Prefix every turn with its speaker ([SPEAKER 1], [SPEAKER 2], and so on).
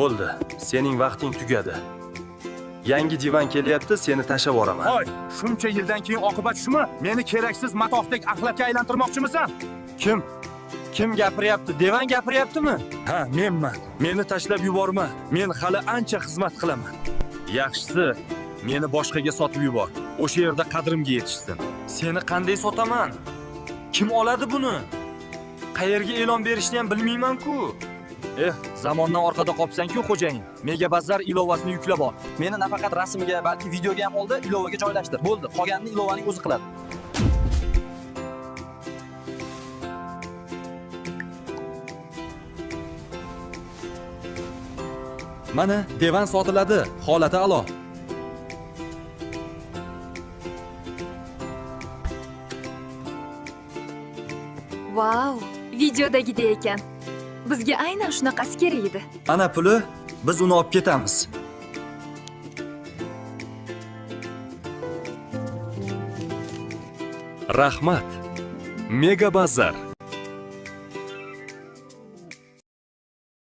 [SPEAKER 1] Bo'ldi, sening vaqting tugadi. Yangi divan kelyapti, seni tashlab yuboraman.
[SPEAKER 2] Hoy, shuncha yildan keyin oqibat shumi? Meni keraksiz matohdek axlatga aylantirmoqchimisan?
[SPEAKER 3] Kim gapiryapti? Devan gapiryaptimi?
[SPEAKER 2] Ha, menman. Meni tashlab yuborma. Men hali ancha xizmat qilaman. Yaxshisi, meni boshqaga sotib yubor. O'sha yerda qadrimga yetishsin.
[SPEAKER 3] Seni qanday sotaman? Kim oladi buni? Qayerga e'lon berishni ham bilmayman-ku.
[SPEAKER 2] Zamondan orqada qolibsan-ku, xo'jayin. Mega Bazar ilovasini yuklab ol.
[SPEAKER 4] Meni nafaqat rasmga, balki videoga ham oldi, ilovaga joylashtir. Bo'ldi, qolganini ilovaning o'zi qiladi.
[SPEAKER 3] Mana devan sotiladi, holati a'lo.
[SPEAKER 5] Vau, videodagidek ekan. Bizga aynan shunaqasi kerak edi.
[SPEAKER 3] Ana puli, biz uni olib ketamiz.
[SPEAKER 1] Rahmat. Mega Bazar.